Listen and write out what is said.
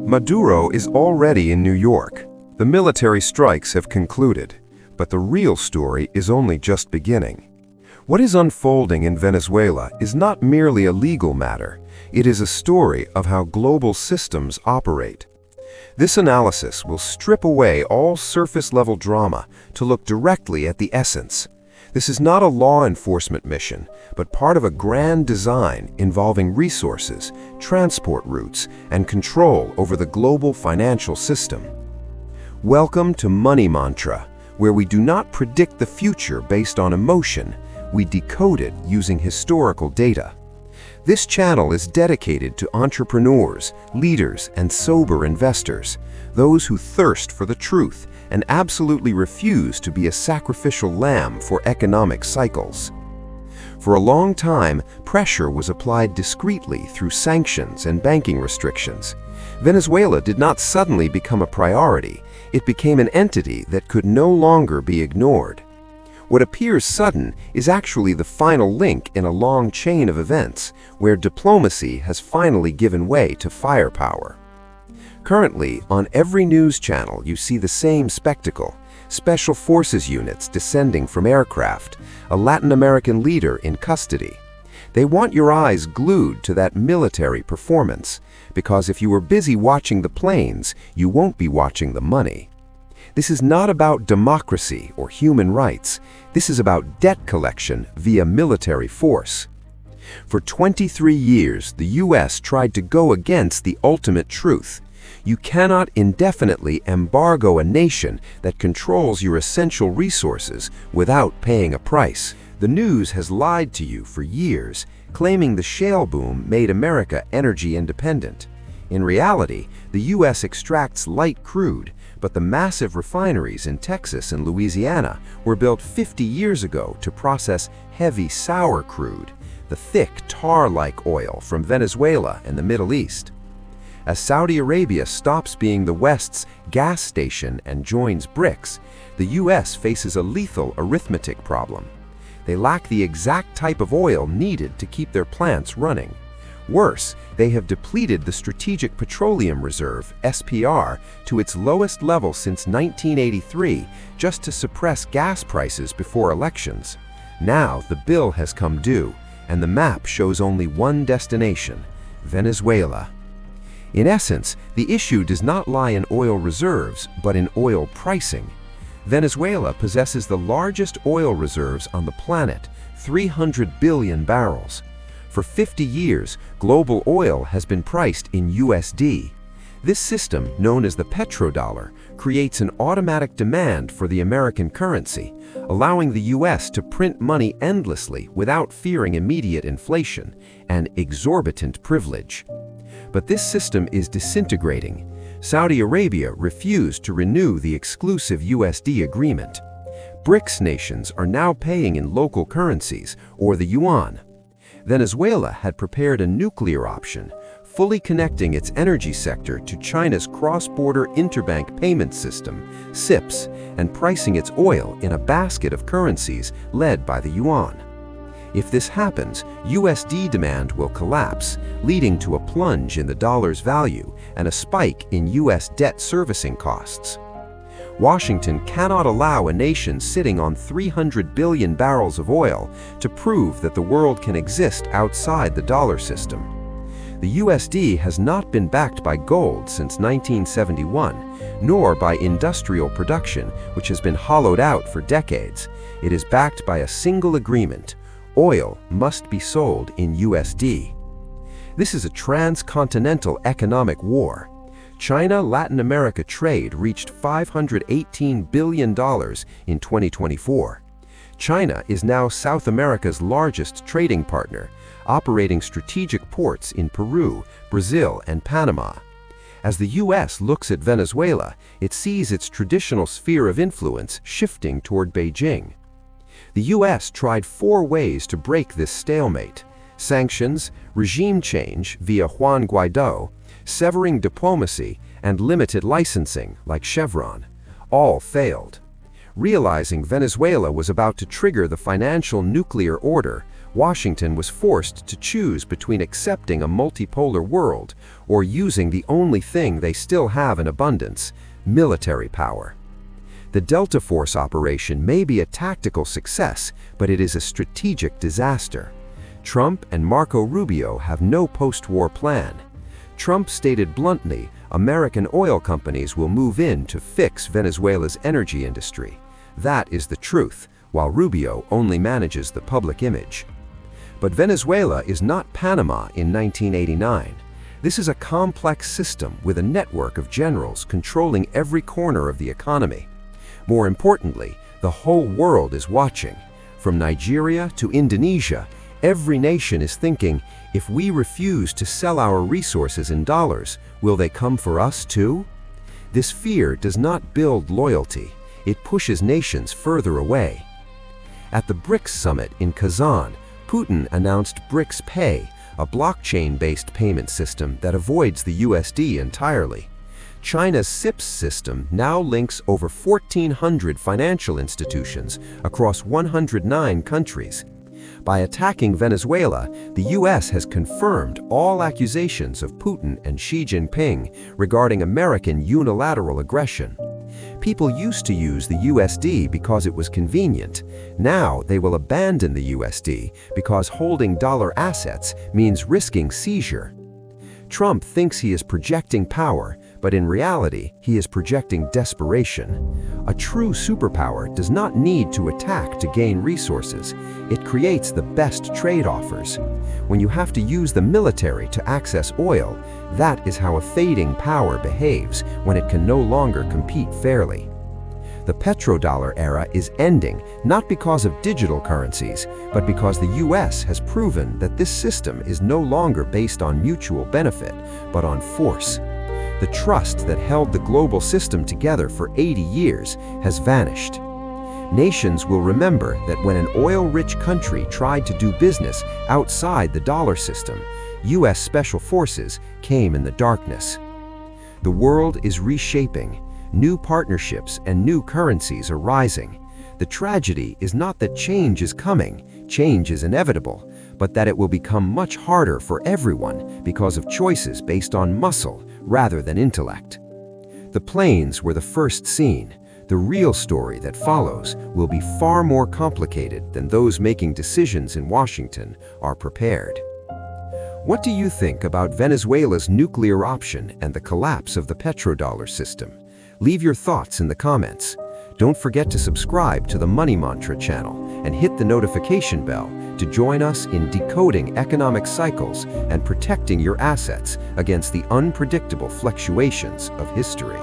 Maduro is already in New York. The military strikes have concluded, but the real story is only just beginning. What is unfolding in Venezuela is not merely a legal matter, it is a story of how global systems operate. This analysis will strip away all surface-level drama to look directly at the essence. This is not a law enforcement mission, but part of a grand design involving resources, transport routes, and control over the global financial system. Welcome to Money Mantra, where we do not predict the future based on emotion, we decode it using historical data. This channel is dedicated to entrepreneurs, leaders, and sober investors, those who thirst for the truth and absolutely refuse to be a sacrificial lamb for economic cycles. For a long time, pressure was applied discreetly through sanctions and banking restrictions. Venezuela did not suddenly become a priority, it became an entity that could no longer be ignored. What appears sudden is actually the final link in a long chain of events where diplomacy has finally given way to firepower. Currently, on every news channel you see the same spectacle: special forces units descending from aircraft, a Latin American leader in custody. They want your eyes glued to that military performance, because if you were busy watching the planes, you won't be watching the money. This is not about democracy or human rights. This is about debt collection via military force. For 23 years, the US tried to go against the ultimate truth. You cannot indefinitely embargo a nation that controls your essential resources without paying a price. The news has lied to you for years, claiming the shale boom made America energy independent. In reality, the US extracts light crude, but the massive refineries in Texas and Louisiana were built 50 years ago to process heavy sour crude, the thick tar-like oil from Venezuela and the Middle East. As Saudi Arabia stops being the West's gas station and joins BRICS, the US faces a lethal arithmetic problem. They lack the exact type of oil needed to keep their plants running. Worse, they have depleted the Strategic Petroleum Reserve, SPR, to its lowest level since 1983 just to suppress gas prices before elections. Now the bill has come due, and the map shows only one destination: Venezuela. In essence, the issue does not lie in oil reserves, but in oil pricing. Venezuela possesses the largest oil reserves on the planet, 300 billion barrels. For 50 years, global oil has been priced in USD. This system, known as the Petrodollar, creates an automatic demand for the American currency, allowing the US to print money endlessly without fearing immediate inflation, an exorbitant privilege. But this system is disintegrating. Saudi Arabia refused to renew the exclusive USD agreement. BRICS nations are now paying in local currencies, or the yuan. Venezuela had prepared a nuclear option, fully connecting its energy sector to China's cross-border interbank payment system, CIPS, and pricing its oil in a basket of currencies led by the yuan. If this happens, USD demand will collapse, leading to a plunge in the dollar's value and a spike in US debt servicing costs. Washington cannot allow a nation sitting on 300 billion barrels of oil to prove that the world can exist outside the dollar system. The USD has not been backed by gold since 1971, nor by industrial production, which has been hollowed out for decades. It is backed by a single agreement: oil must be sold in USD. This is a transcontinental economic war. China-Latin America trade reached $518 billion in 2024. China is now South America's largest trading partner, operating strategic ports in Peru, Brazil, and Panama. As the US looks at Venezuela, it sees its traditional sphere of influence shifting toward Beijing. The US tried 4 ways to break this stalemate: sanctions, regime change via Juan Guaidó, severing diplomacy, and limited licensing like Chevron. All failed. Realizing Venezuela was about to trigger the financial nuclear order, Washington was forced to choose between accepting a multipolar world or using the only thing they still have in abundance, military power. The Delta Force operation may be a tactical success, but it is a strategic disaster. Trump and Marco Rubio have no post-war plan. Trump stated bluntly, American oil companies will move in to fix Venezuela's energy industry. That is the truth, while Rubio only manages the public image. But Venezuela is not Panama in 1989. This is a complex system with a network of generals controlling every corner of the economy. More importantly, the whole world is watching. From Nigeria to Indonesia, every nation is thinking, if we refuse to sell our resources in dollars, will they come for us too? This fear does not build loyalty, it pushes nations further away. At the BRICS summit in Kazan, Putin announced BRICS Pay, a blockchain-based payment system that avoids the USD entirely. China's CIPS system now links over 1,400 financial institutions across 109 countries. By attacking Venezuela, the U.S. has confirmed all accusations of Putin and Xi Jinping regarding American unilateral aggression. People used to use the USD because it was convenient. Now they will abandon the USD because holding dollar assets means risking seizure. Trump thinks he is projecting power, but in reality, he is projecting desperation. A true superpower does not need to attack to gain resources. It creates the best trade offers. When you have to use the military to access oil, that is how a fading power behaves when it can no longer compete fairly. The petrodollar era is ending not because of digital currencies, but because the US has proven that this system is no longer based on mutual benefit, but on force. The trust that held the global system together for 80 years has vanished. Nations will remember that when an oil-rich country tried to do business outside the dollar system, US special forces came in the darkness. The world is reshaping. New partnerships and new currencies are rising. The tragedy is not that change is coming, change is inevitable, but that it will become much harder for everyone because of choices based on muscle rather than intellect. The planes were the first seen. The real story that follows will be far more complicated than those making decisions in Washington are prepared. What do you think about Venezuela's nuclear option and the collapse of the petrodollar system? Leave your thoughts in the comments. Don't forget to subscribe to the Money Mantra channel and hit the notification bell to join us in decoding economic cycles and protecting your assets against the unpredictable fluctuations of history.